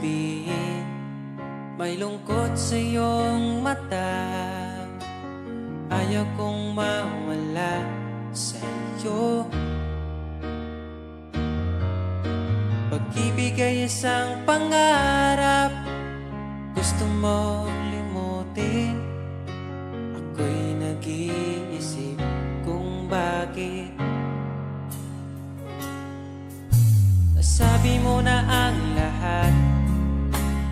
sabihin, may lungkot sa iyong mata. Ayaw kong mawala sa iyo. Pag-ibig ay isang pangarap, gusto mo limutin. Ako'y nag-iisip kung bakit. Nasabi mo na ang lahat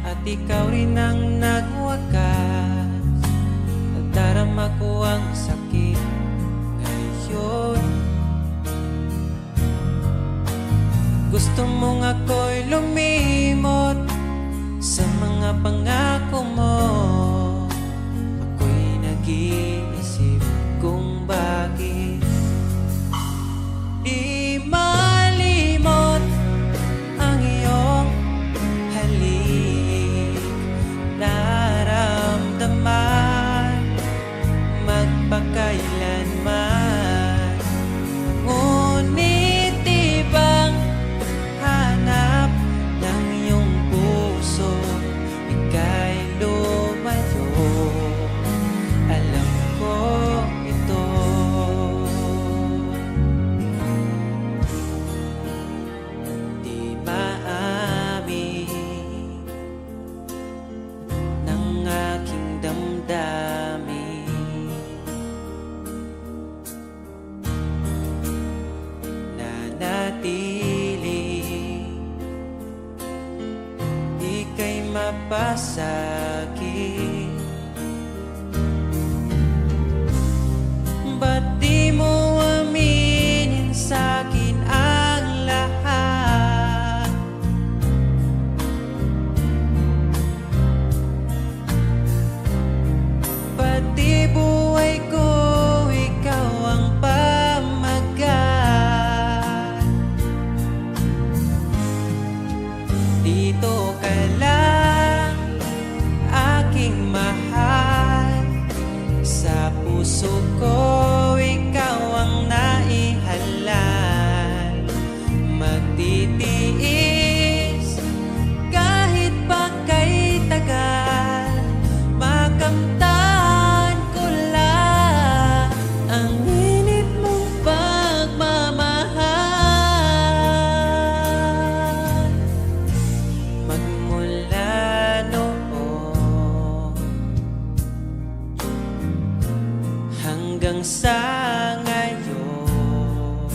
at ikaw rin ang nagwakas. Nadarama ko ang sakit ngayon. Gusto mong ako'y lumimot sa mga pangako mo. Ako'y nag-iisip kung bakit di malimot ang iyong halik. Naramdaman magpakailanman, ngunit di bang hanap ng iyong puso, ika'y lumayo. Alam ko ito. Di maamin ng aking damdamin, nanatili ika'y mapasakit. Ba't di mo aminin sa'kin ang lahat? Pati buhay ko, ikaw ang pamagat. Dito ka lang, aking mahal. Sa puso ko, ikaw ang naihalal. Magtitiis kahit pa kay tagal. Makamtan ko lang ang init mong pagmamahal. Magmula noon hanggang sa ngayon,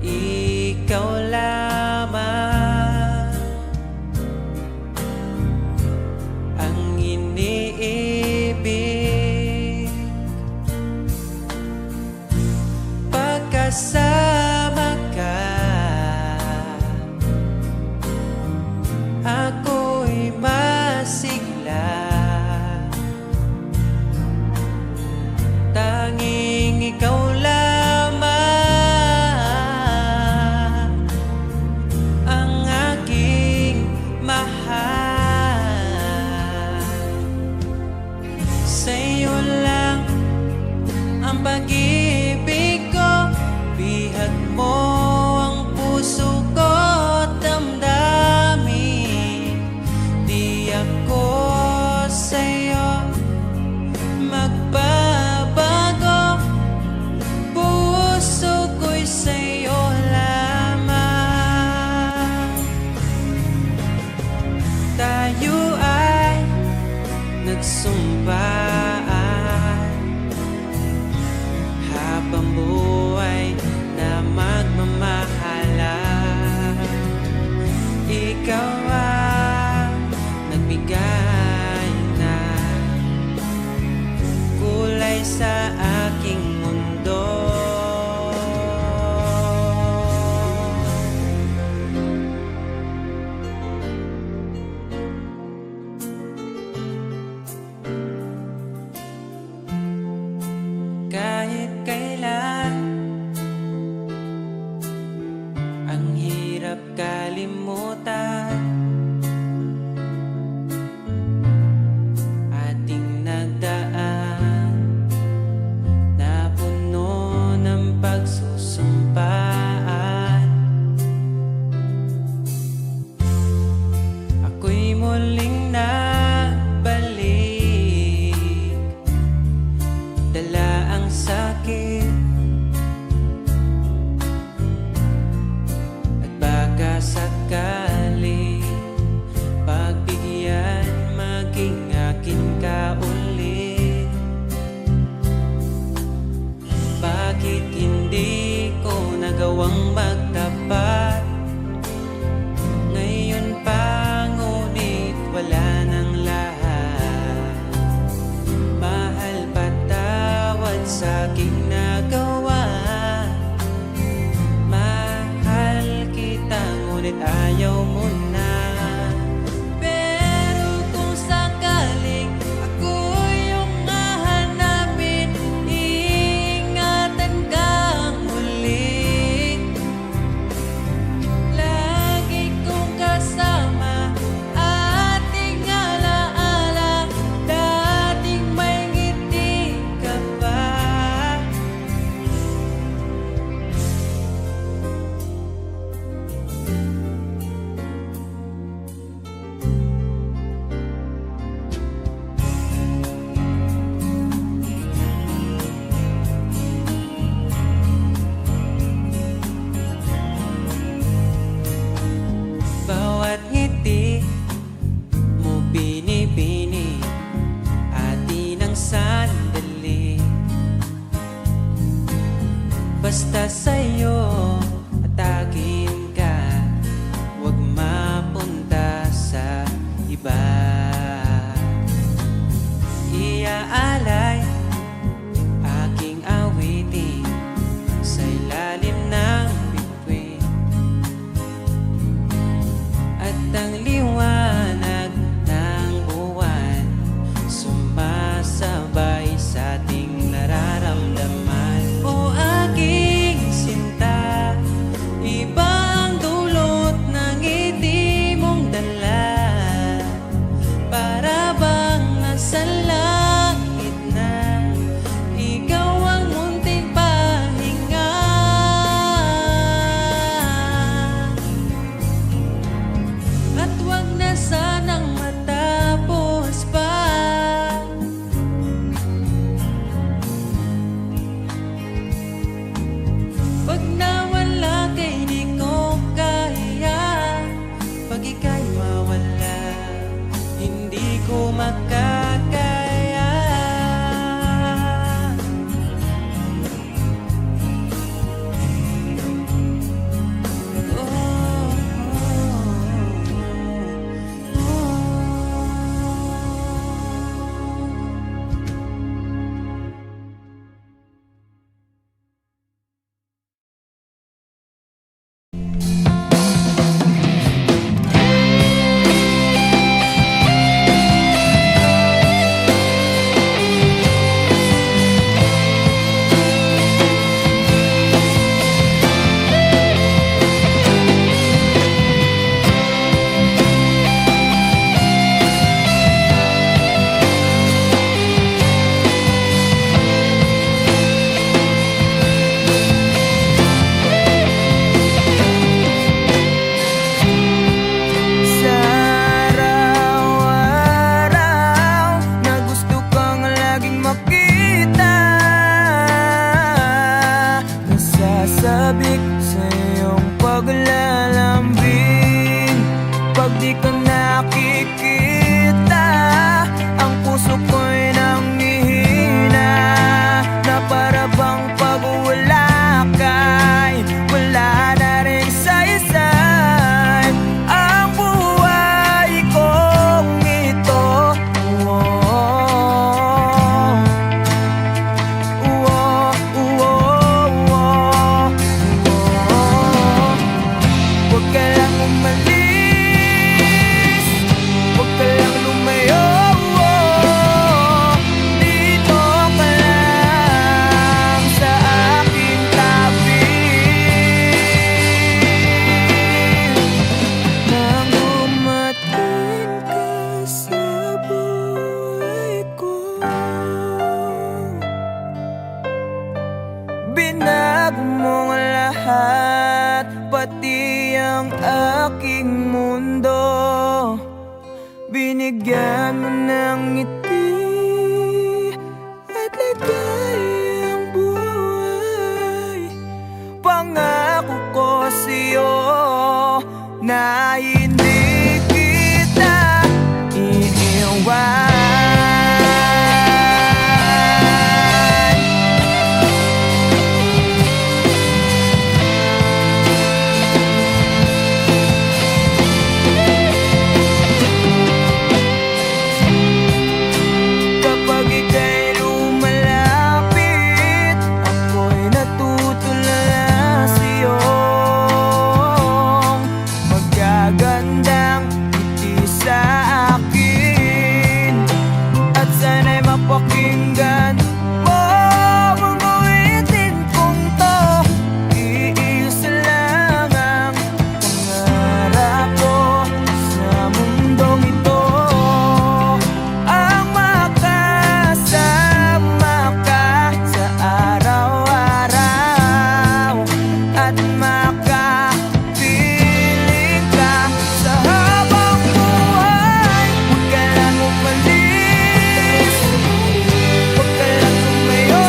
ikaw lamang ang iniibig. Pagkasama ka, ako'y masigla. Tanging ikaw lamang ang aking mahal. Sa'yo lang ang pag-ibig ko, bihag mo ang puso ko at damdamin. Di ako sa'yo magbabago, puso ko'y sa'yo lamang. Tayo ay nagsumpaan habang buhay na magmamahalan. Ikaw ang nagbigay ng kulay sa aking mundo. Kahit kailan ang hirap kalimutan, ating nagdaan. muling nabalik, dala ang sakit at baka sakali pagbigyan maging akin ka ulit. Bakit hindi ko nagawang magtapat ngayon pa, ngunit wala nang lahat. Mahal, patawad sa aking nagawa. Mahal kita, ngunit ayaw mo na. Pero kung sakaling ako yung hahanapin, iingatan kang muli. Lagi kong kasama, ating alaala, dating may ngiti ka pa. Bawat ngiti mo binibini, atin ang sandali. Basta sa'yo at akin ka, huwag mapunta sa iba. Iaalay aking awitin sa ilalim ng bituin, at ang liwanag ng buwan sumasabay sa ating nararamdaman. O aking sinta, iba ang dulot ng ngiti mong dala. Para bang nasa langit na ikaw ang munting pahinga. At wag na sanang matapos pa. Pag nawala kay di ko kaya, pag ika'y mawala, hindi ko makakaya. Sa araw-araw na gusto kang laging makita, nasasabik sa iyong paglalambing. Pag di ka nakikita, ang puso ko'y nanghihina, na para bang pag wala ka'y wala na rin saysay ang buhay kong ito. Huwag ka lang umalis, huwag ka lang lumayo. Binigyan mo ng ngiti at ligayang buhay. Pangako ko sa'yo na hindi kita iiwan. Kapag ika'y lumalapit, ako'y natutulala sa'yo. Magagandang ngiti sa akin, at sana'y mapakinggan mo mga witin kong to. Iisa lang ang pangarap ko sa mundong ito, ang makasama ka sa araw-araw at makapiling ka sa habang buhay. Huwag ka lang umalis, huwag ka lang tumayo,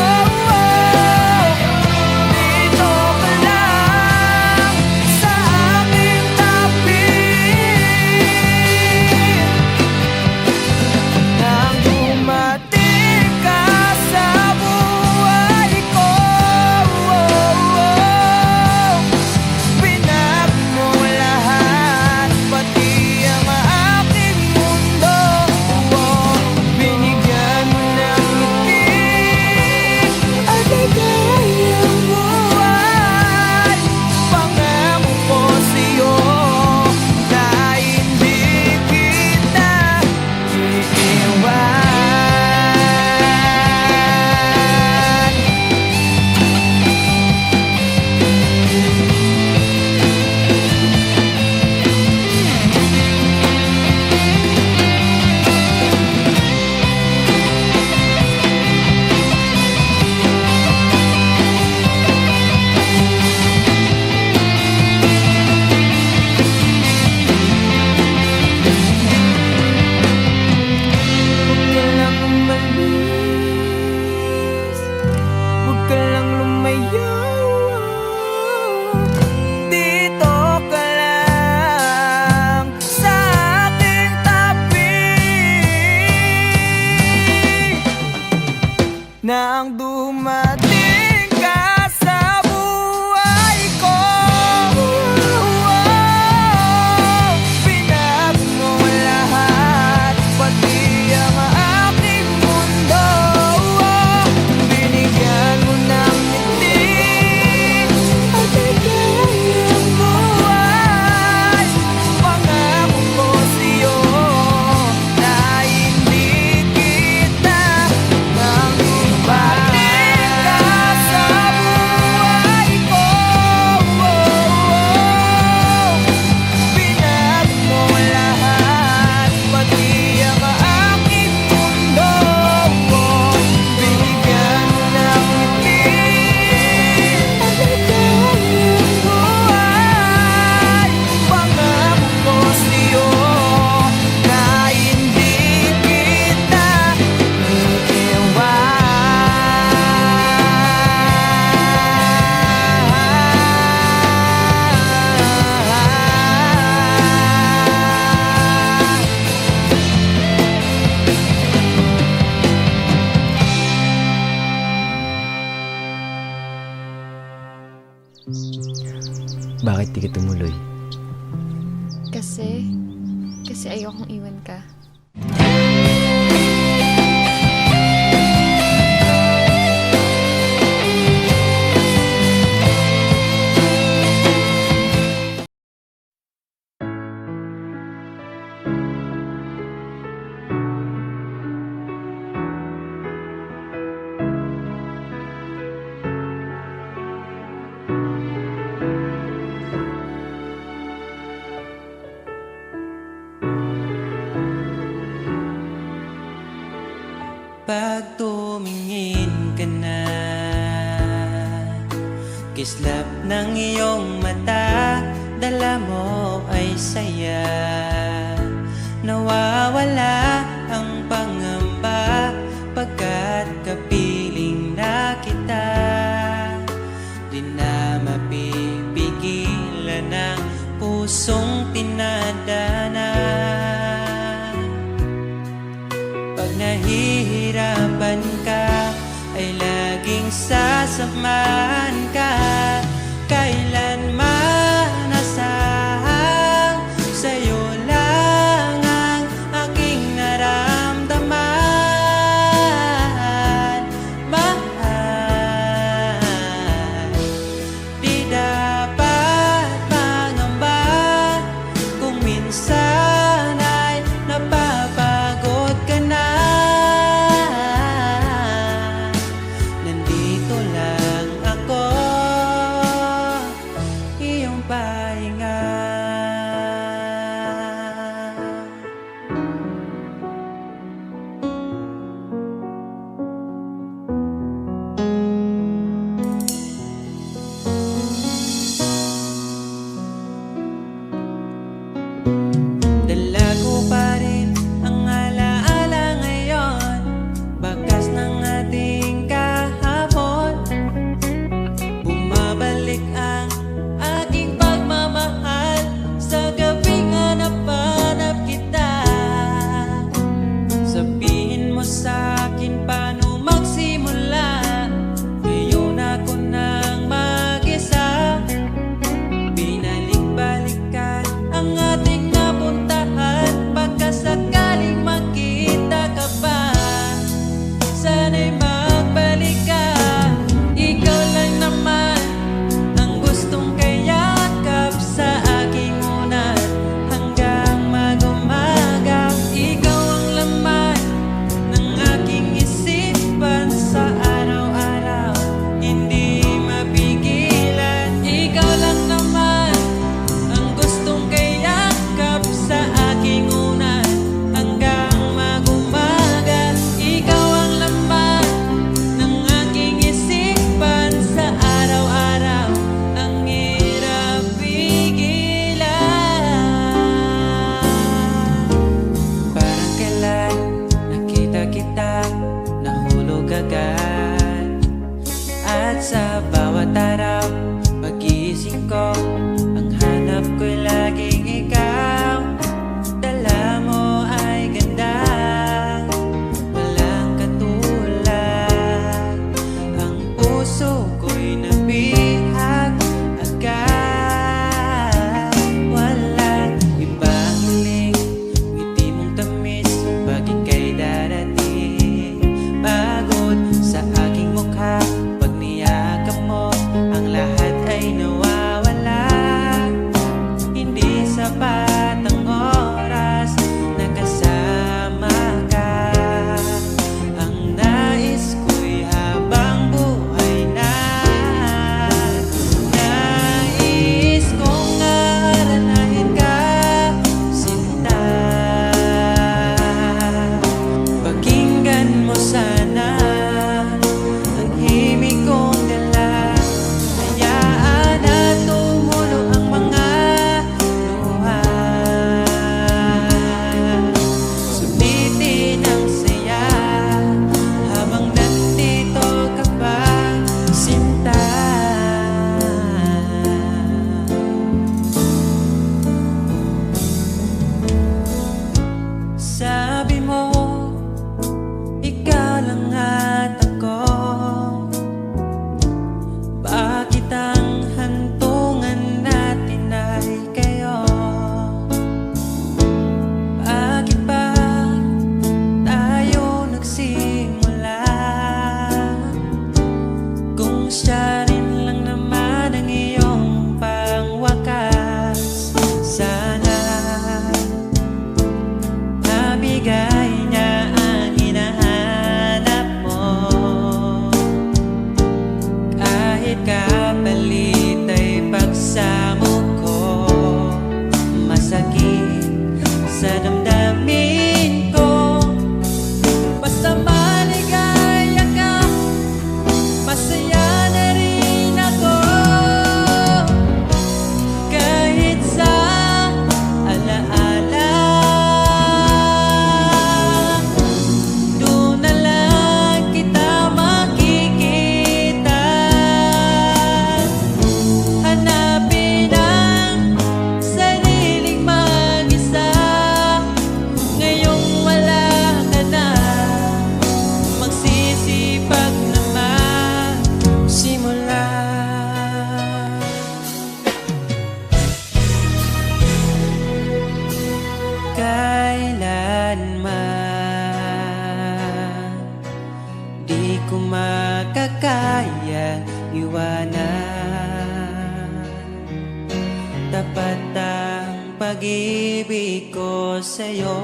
dito ka lang sa aking tabi. Nang dumating ka sa buhay ko, pinag mo lahat, pati ang aking mundo. Binigyan mo ng ngiti at ligayang buhay. Pangako ko sa'yo na hindi kita iiwan. Huwag ka lang umalis, huwag ka lang lumayo, dito ka lang sa aking tabi. Nang dumating ka sa buhay ko, pinag mo lahat, pati ang aking mundo. Binigyan mo ng ngiti at ligayang buhay. Pangako ko sa'yo na hindi kita nang dumating ka sa buhay ko. Pinag mo lahat, pati ang aking mundo. Binigyan mo ng ngiti at ligayang buhay. Pangako ko sa'yo na hindi kita iiwan. Bakit di ka tumuloy? Kasi ayokong iwan ka. Pag tumingin ka na, kislap ng iyong mata, dala mo ay saya. Nawawala mahirapan ka ay laging sasamahan ka. Kailanman asahan, sa'yo lang ang aking naramdaman. Mahal, di dapat mangamba kung minsan ay napapagod ka na. Nandito lang ako, iyong pahinga. Dala ko pa rin ang alaala ngayon, bakas ng ating kahapon. Bumabalik ang aking pagmamahal sa gabing hanap-hanap kita. Sabihin mo sa'kin paano magsimula, ngayon ako nang mag-isa. Binalik-balikan ang ating napuntahan, pagkasakaling makita ka pa, sana'y magbalik ka. Ikaw lang naman ang gustong kayakap sa aking unan hanggang mag-umaga. Ikaw ang laman ng aking isipan sa araw-araw, hindi mapigilan. Ikaw lang naman ang gustong kayakap sa aking unan hanggang mag-umaga. Ikaw ang laman ng aking isipan sa araw-araw, ang hirap pigilan. Parang kailan nakita kita, nahulog agad. At sa bawat araw, pag-iisip ko, ang hanap ko'y laging ikaw. Dala mo ay ganda, walang katulad. Ang puso ko'y nabihag agad. Walang ibang hiling, ngiti mong tamis pag ika'y darating. Pagod sa aking mukha pag niyakap mo, ang lahat ay nawawala. Hindi sapat ang oras na kasama ka. Ang nais ko'y habang buhay na. Nais kong aalalahin ka, sinta. Pakinggan mo sana ang himig kong dala. Hayaan na tumulo ang mga luha. Sulitin ang saya habang nandito ka pa, sinta. Sabi mo, ikaw lang at ako. Bakit ang hantungan natin ay kayo? Bakit ba tayo nagsimula? Kung siya rin lang naman ang iyong pangwakas, sana nabigay niya ang hinahanap mo. Kahit kapalit ay pagsamo ko, masakit sa damdamin ko. Basta maligaya ka, masaya na rin ako. Kahit sa alaala, iwanan. Tapat ang pag-ibig ko sa'yo.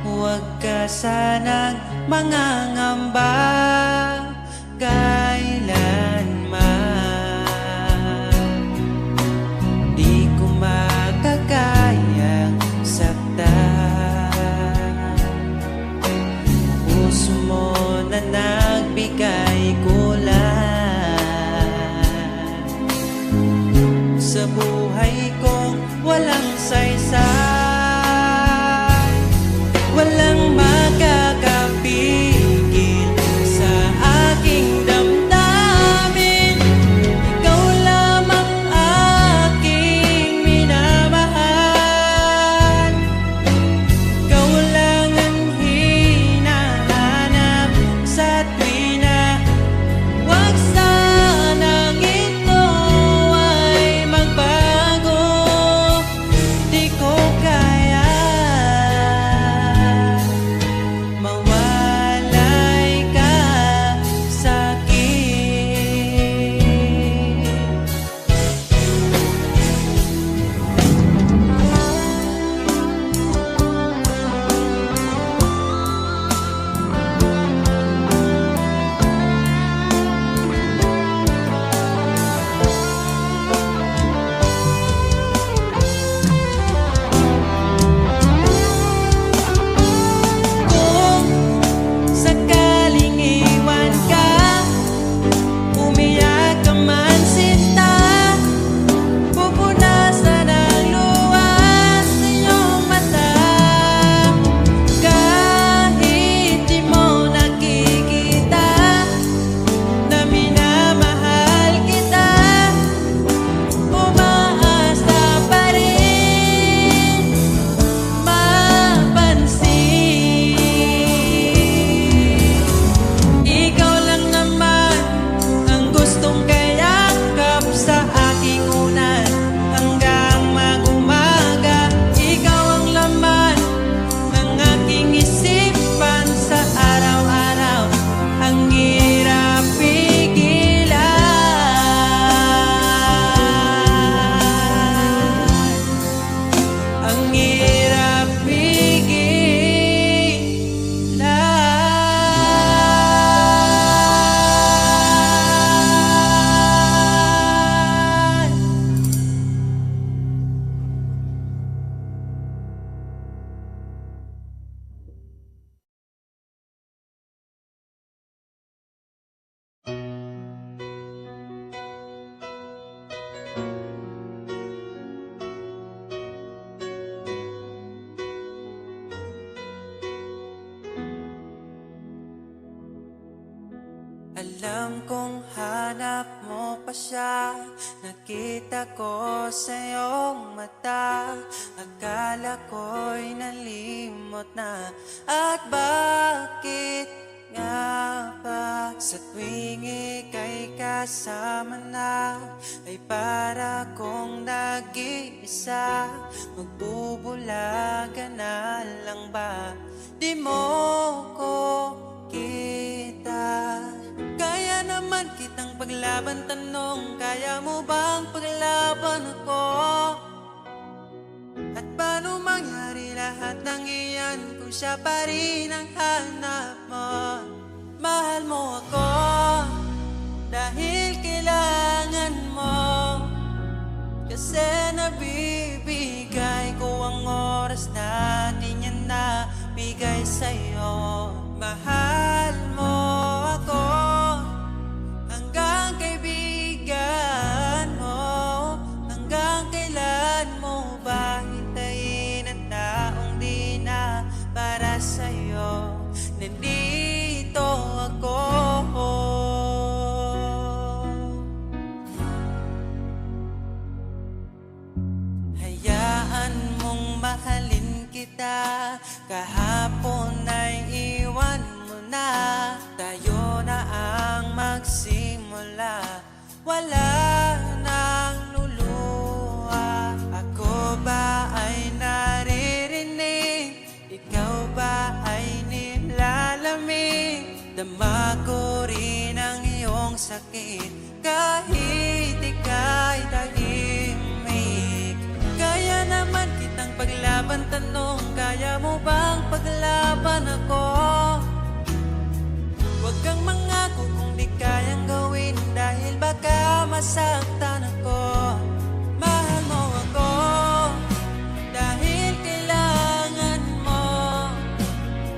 Huwag ka sanang mangangamba kailanman. Di ko makakayang saktan. Puso mo na nagbigay kulan sa buhay kong walang saysay. Walang makakapigil sa aking damdamin. Ikaw lamang aking minamahal. Ikaw lang ang hinahanap sa tuwina. Huwag sanang ito ay magbago. Di ko kaya mawalay ka sa'kin. Kung sakaling iwan ka, umiyak ka man sinta, pupunasan ang luha sa iyong mata. Kahit di mo nakikita na minamahal kita, umaasa pa rin mapansin. Ikaw lang naman ang gustong kayakap sa aking unan hanggang mag-umaga. Ikaw ang laman ng aking isipan sa araw-araw. Ang hirap pigilan. Ang hirap pigilan. Alam kong hanap mo pa siya. Nakita ko sa iyong mata. Akala ko'y nalimot na. At bakit nga ba sa tuwing ika'y kasama na, ay para kong nag-iisa? Magbubulaga na lang ba? Di mo ko kita. Kaya naman kitang paglaban, tanong, kaya mo bang paglaban ako? At paano mangyari lahat ng iyan kung siya pa rin ang hanap mo? Mahal mo ako dahil kailangan mo, kasi nabibigay ko ang oras na di niya nabigay sa'yo. Mahal mo ako hanggang kaibigan mo. Hanggang kailan mo ba hintayin ang taong di na para sa'yo? Nandito ako. Hayaan mong mahalin kita. Kahapon ay iwan mo na. Tayo na ang magsimula. Wala nang luluha. Ako ba ay naririnig? Ikaw ba ay nilalamig? Dama ko sakit kahit ika'y tahimik. Kaya naman kitang paglaban, tanong, kaya mo bang paglaban ako? Huwag kang mangako kung di kayang gawin, dahil baka masaktan ako. Mahal mo ako dahil kailangan mo,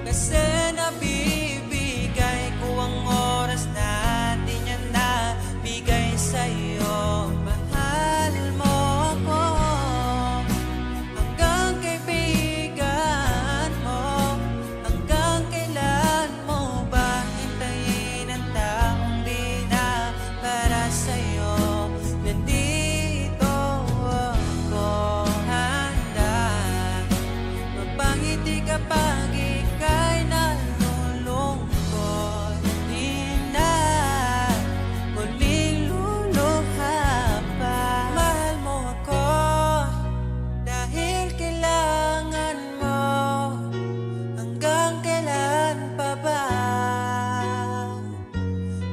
kasi nabibigay ko ang oras natin, yan na bigay sa'yo. Mahal mo ako hanggang kaibigan mo, hanggang kailan mo ba hintayin ang taong di na para sa'yo? Nandito ako handa mapangiti kapag ika'y nalulungkot. Di na muling luluha pa. Mahal mo ako dahil kailangan mo, hanggang kailan pa ba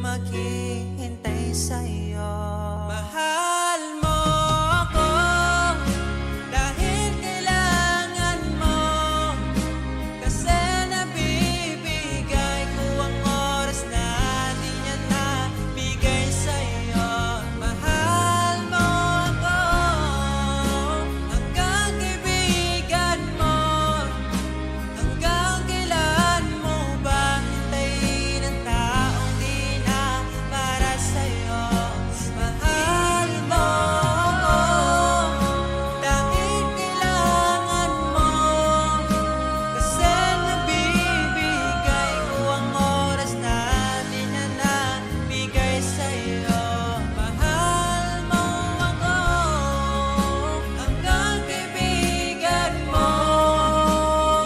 maghihintay sa'yo? Mahal mo ako dahil kailangan mo, kasi nabibigay ko ang oras natin, yan na bigay sa'yo. Mahal mo ako hanggang kaibigan mo, hanggang kailan mo ba hintayin ang taong di na para sa'yo? Mahal mo ako dahil kailangan mo, kasi nabibigay ko ang oras natin, yan na bigay sa'yo. Mahal mo ako hanggang kaibigan mo,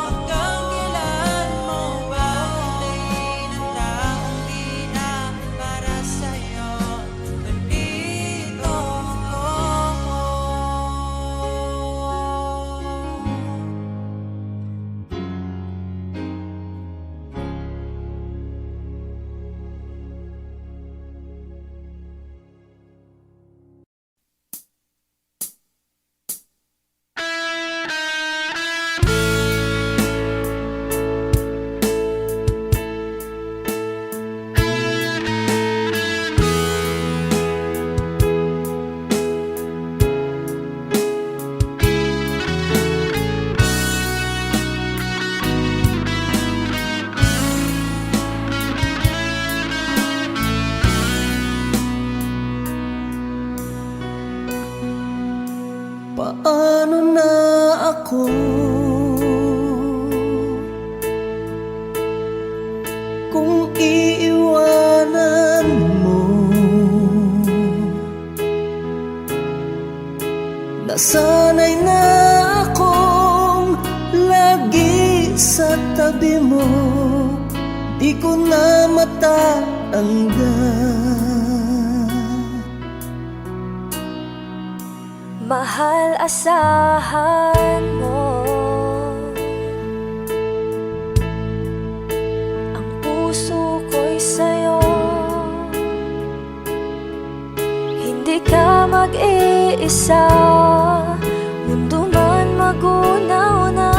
hanggang kailan mo ba hintayin ang taong di na para sa'yo? Nandito ako. Paano na ako kung iiwanan mo? Nasanay na akong lagi sa tabi mo, di ko na matatanggal. Mahal, asahan mo ang puso ko'y sa'yo. Hindi ka mag-iisa, mundo man magunaw na,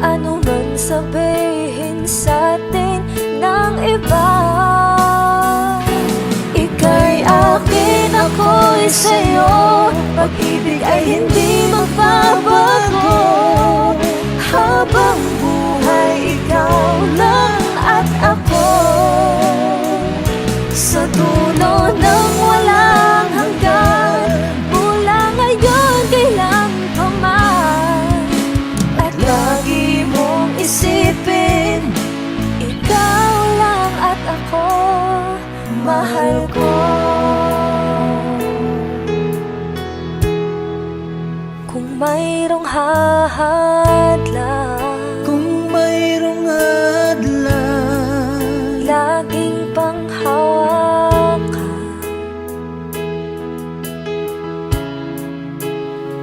ano man sabihin sa'tin ng iba. Ika'y akin, ako'y sa'yo, pag-ibig ay hindi magbabago. Habang buhay, ikaw lang at ako, sa dulo ng walang hanggan, mula ngayon kailan pa man. At lagi mong isipin, ikaw lang at ako, mahal ko. Kung mayroong hahadlang, Kung mayroong hadlang, laging panghawakan,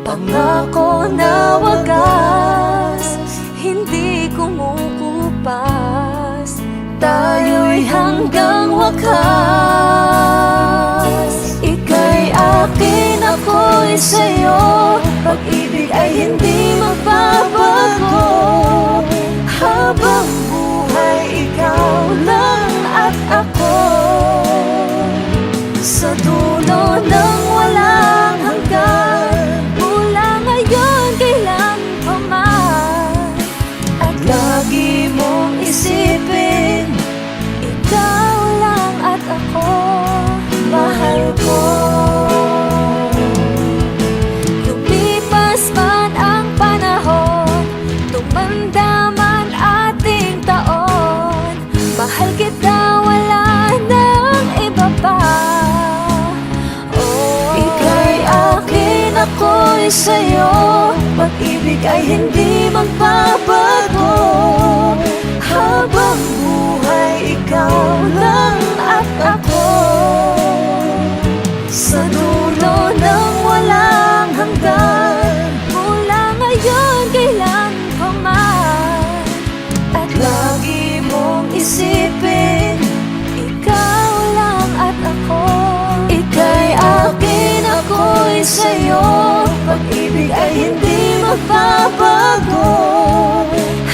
pangako na wagas, hindi kumukupas, tayo'y hanggang wakas. ako'y sa'yo, pag-ibig ay hindi magbabago. Habang buhay, ikaw lang at ako. Sa dulo ng walang hanggan, mula ngayon kailan pa man. At lagi mong isipin, ikaw lang at ako, mahal ko. Lumipas man ang panahon, tumanda man ating taon, mahal kita, wala nang iba pa. Ika'y akin, ako'y sa'yo, pag-ibig ay hindi magbabago. Habang buhay, ikaw lang at ako. Sa dulo ng walang hanggan, mula ngayon kailan pa man. At lagi mong isipin, ikaw lang at ako. Ika'y akin, ako'y sa'yo, pag-ibig ay hindi magbabago.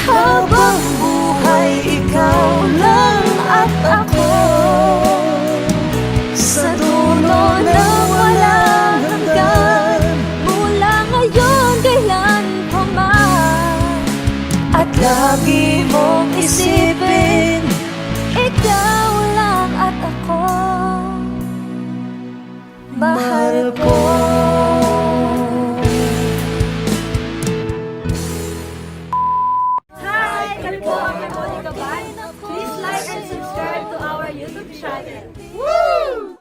Habang buhay, ikaw lang at ako. Sa dulo ng walang hanggan, mula ngayon kailan pa man. At lagi mong isipin, ikaw lang at ako, mahal ko. Hi! Kami po ang Monica Band. Please like and subscribe to our YouTube channel. Woo!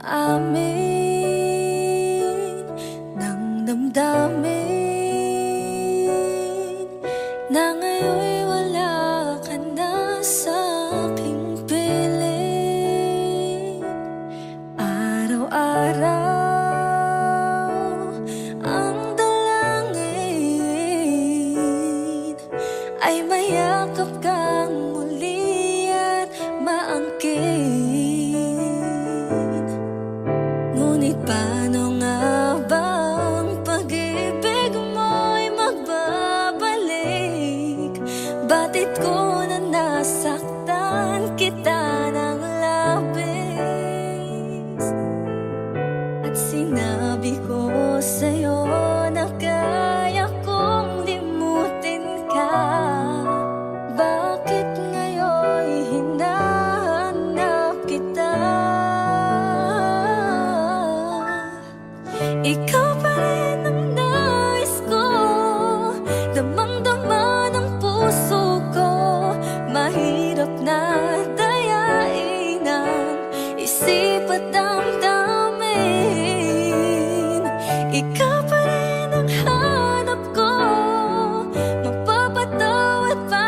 amin ng damdamin na ngayon'y wala ka na sa aking piling. Araw-araw ang dalangin ay mayakap kang muli at maangkin. Ngunit paano nga bang pag-ibig mo'y magbabalik? Batid ko na nasaktan kita ng labis, at sinabi ko sa'yo na kaya kong limutin ka. Bakit ngayon'y hinahanap kita? Ikaw pa rin ang nais ko, damang-dama ng puso ko. Mahirap na dayain ang isip at damdamin. Ikaw pa rin ang hanap ko, mapapatawad pa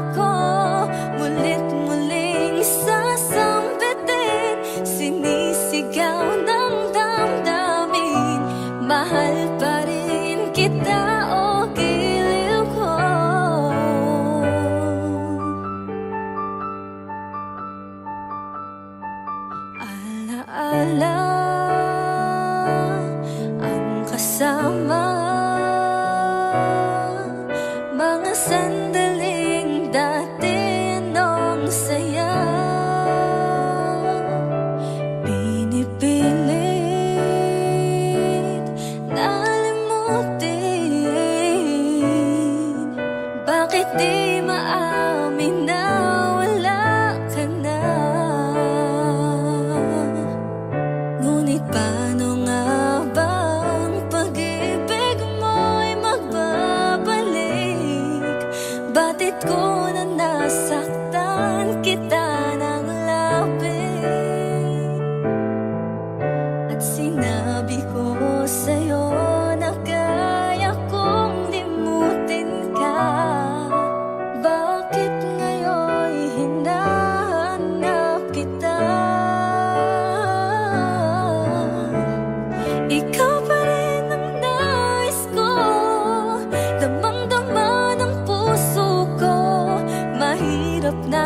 ako. Mulit-muling sasambitin, sinisigaw ng damdamin. Mahal pa rin kita, o giliw ko. Alaala ang kasama, mga sandaling dati nung saya. Pinipilit na limutin, bakit di maamin na wala ka na? Ngunit paano nga bang pag-ibig mo'y magbabalik? Batid ko na nasaktan kita ng labis, at sinabi ko sa'yo na kaya kong limutin ka. Bakit ngayon'y hinahanap kita? Ikaw pa rin ang nais ko, damang-dama ng puso ko. Mahirap na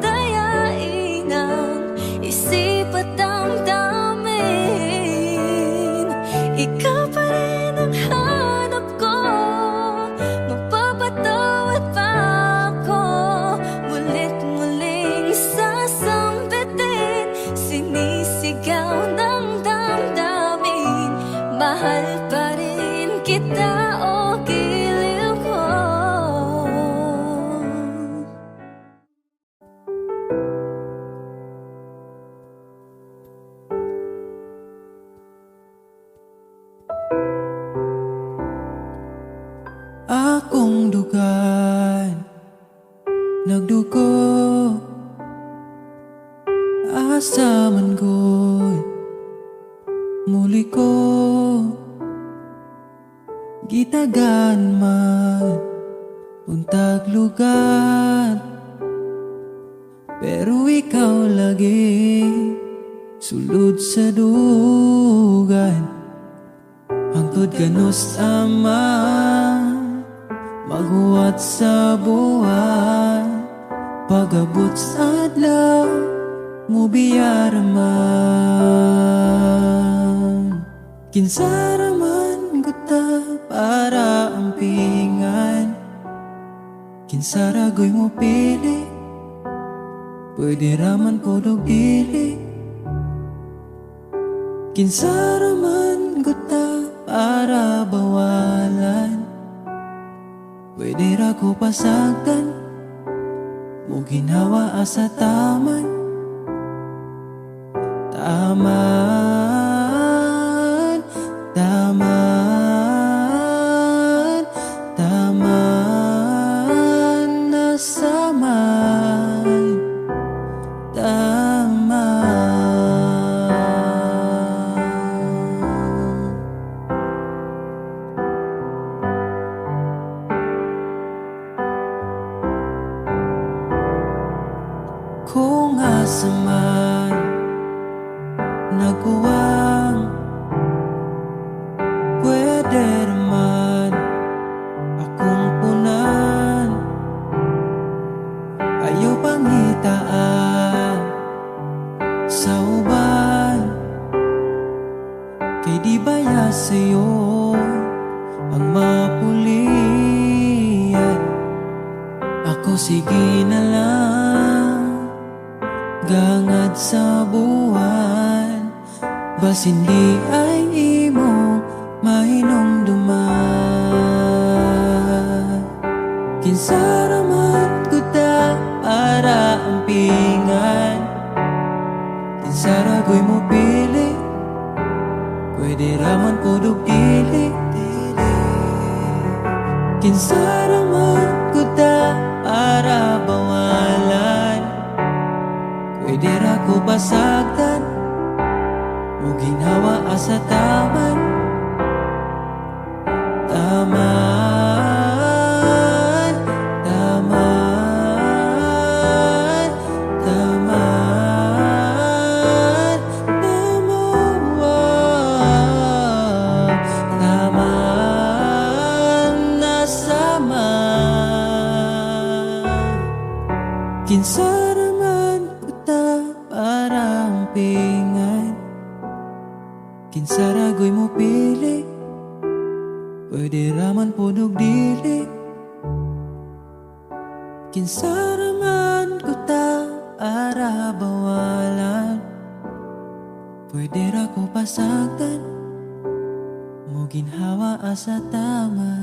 dayain ang isip at damdamin. Ikaw pa rin ang hanap ko, mapapatawad pa ako. Mulit-muling sasambitin, sinisigaw ng damdamin. Mahal pa rin kita, o giliw ko. Akong dugan nagdugo, asa man ko'y muli ko gitagan man untag lugar. Pero ikaw lagi sulod sa dugan, hangtod kanos ama maghuwat sa buwan. Pagabot sa adlaw mo biyaraman, kinsaraman guta para ampingan. Kinsaragoy mo pili, pwede raman po dog dili. Kinsaraman guta para bawalan, pwede ra ko pasagdan mo ginawa asa taman. Taman, taman, taman, nasaman, taman. masaman nagkuwang pwede naman akong punan. Ayaw pangitaan sa uban, kay di baya sa'yo ang mapulian. Ako sige na lang gangad sa buwan, bas hindi ay imong mahinumduman. Kinsa raman ko ta para ampingan, kinsa ragoy mo pili, pwede raman po dili. Kinsa raman ko ta para bawalan, pwede ra ko basagtan, mo ginhawa asa taman. Taman, taman, taman, taman, taman, nasama. Kinsa raman ko ta para ampingan, kinsa ragoy mo pili, pwede raman podog dili. Kinsa raman ko ta para bawalan, pwede ra ko pasagtan, mo ginhawa asa taman.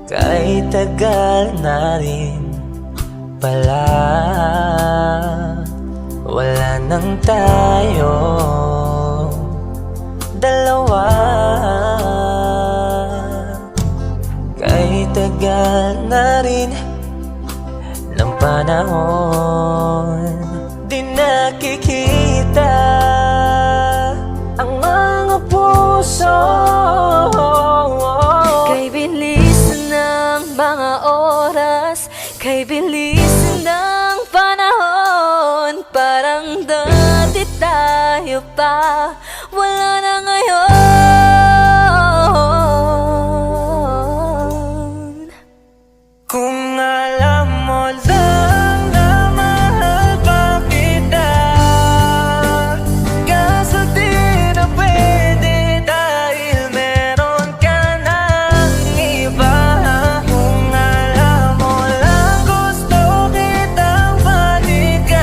Kay tagal na rin pala, wala nang tayo dalawa. Kay tagal na rin ng panahon, di nakikita ang mga puso. Kay bilis ng mga oras, kay bilis ng panahon, parang dati tayo pa, wala na ngayon. Kung alam mo lang na mahal pa kita, kaso di na pwede dahil meron ka ng iba. Kung alam mo lang gusto kitang balikan,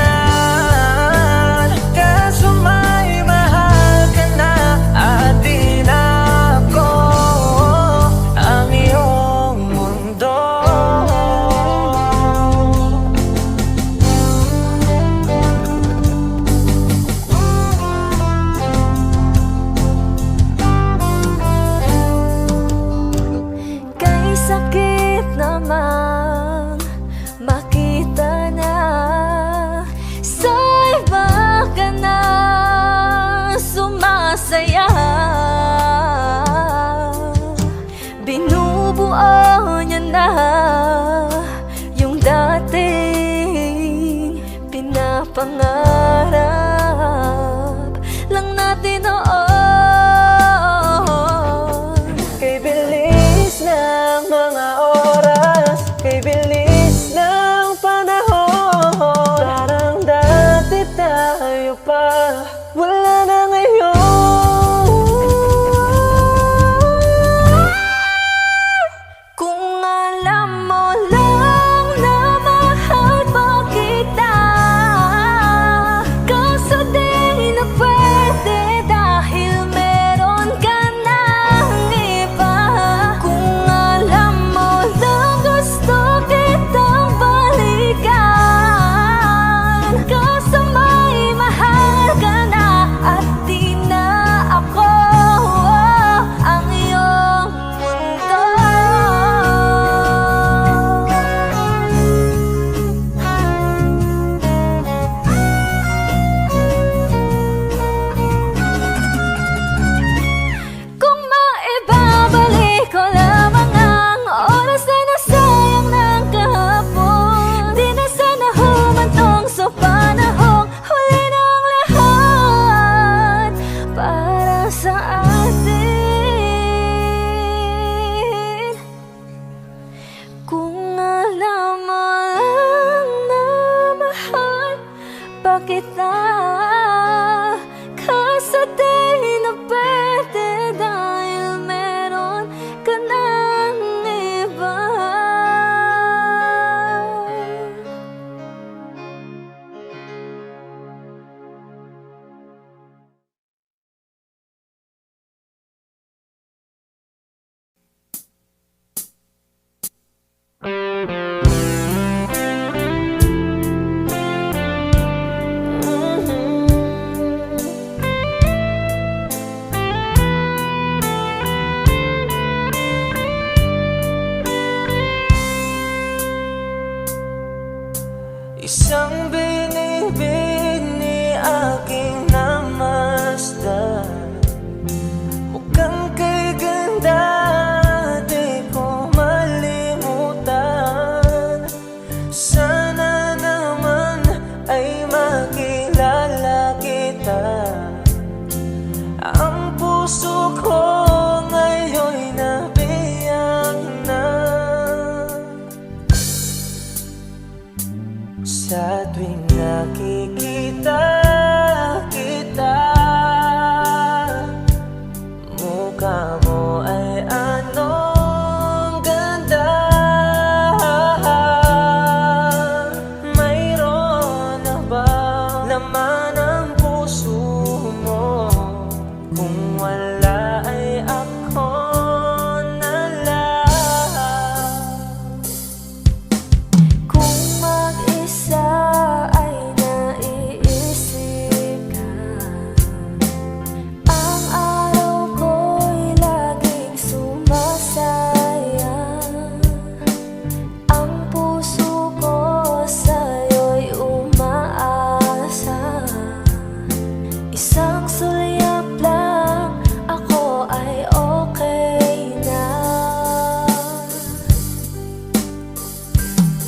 kaso may mahal ka na at di na ako ang iyong mundo. Kay sakit namang makita na sa iba ka na sumasaya. Binubuo niya na yung dating pinapangarap lang natin noon. Kay bilis ng mga oras, kay bilis ng panahon, parang dati tayo pa, wala na ngayon. Kung alam mo lang na mahal pa kita, kaso di na pwede dahil meron ka ng iba. Kaso di na pwede dahil meron ka ng iba. Isang binibini aking namasdan, mukhang kay ganda di ko malimutan. Sana naman ay makilala kita. Ang puso ko ngayon'y nabiyak na. Sa tuwing nakikita kita, mukha mo ay anong ganda. Mayroon na ba laman ang puso mo? Kung wala ay ako na lang. Kung mag-isa ay naiisip ka, ang araw ko'y laging sumasayang. Ang puso ko sa'yo'y umaasa. Isang sulyap lang, ako ay okay na.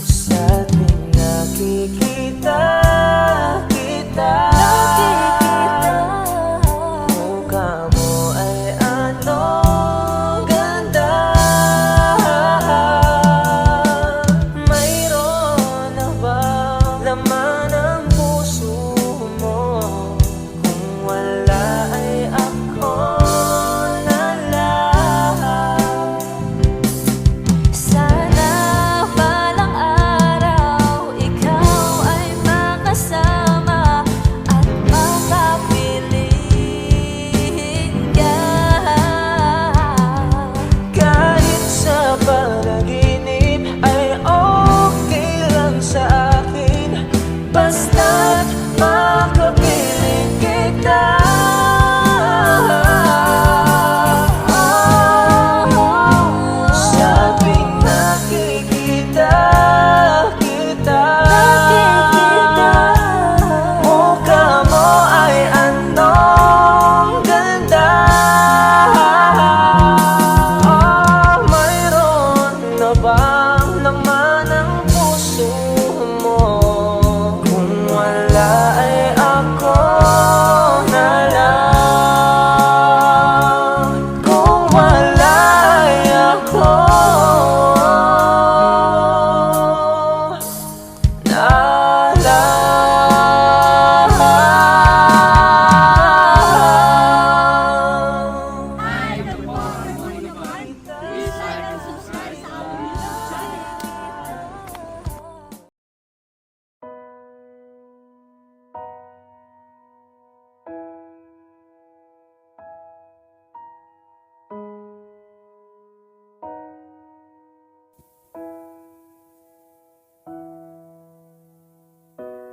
Sa tuwing nakikita kita, mukha mo ay anong ganda. Mayroon na ba laman ang puso mo? Kung wala ay ako na lang. Sana balang araw ikaw ay makasama at makapiling ka. Kahit sa panaginip ay okay lang sa akin, basta't makapiling kita. Sa tuwing nakikita kita, mukha mo ay anong ganda. Mayroon na bang laman ang puso mo? Kung wala ay ako na lang. Kung wala ay ako na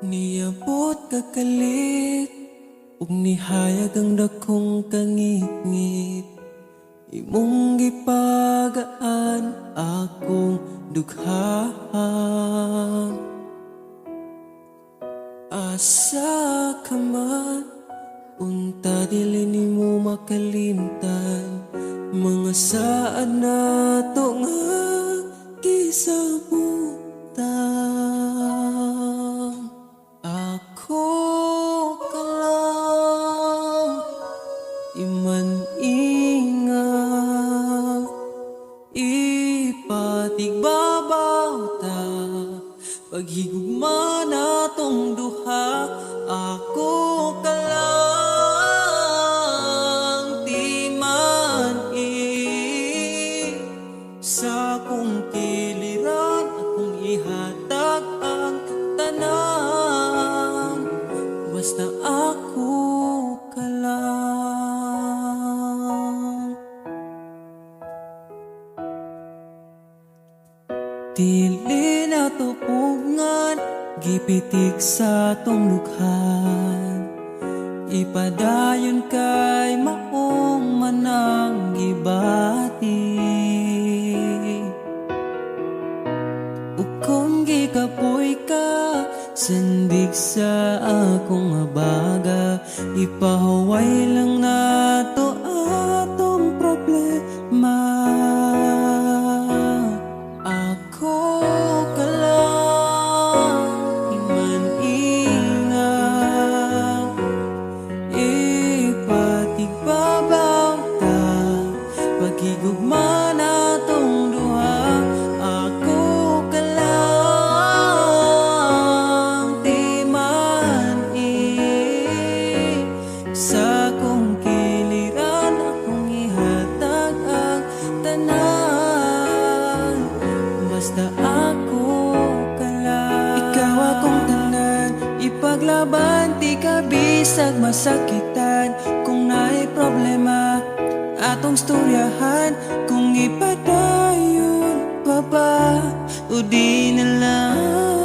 Niabot kakalit ug nihayag ang dakong kangit-ngit. Imong gipagaan akong dugha. Asa ka man, unta dili nimo makalimtan. Mga saad nato nga gisabutan. Ako ka lang, iman-ingat, ipatigbabaw ta. Paghigugma na tong duha, ako ako ka lang. Dili na tupungan, gipitik sa tong lukhan. Ipadayon kay maong manang gibati. Ug kung gikapoy ka, sandig sa akong abaga. Ipahuway lang nato atong problema. Ako ka lang, iman-ingat. Ipatigbabaw ta, pagigugma natong duha. Ako ka lang, di man-i. Sa kong kiliran, akong ihatag ang tanan. Basta ako ka lang. Ikaw akong tanan, ipaglaban, di ka bisag masakitan. Kung naay problema, atong storyahan. Kung ipadayon pa ba, o di na lang.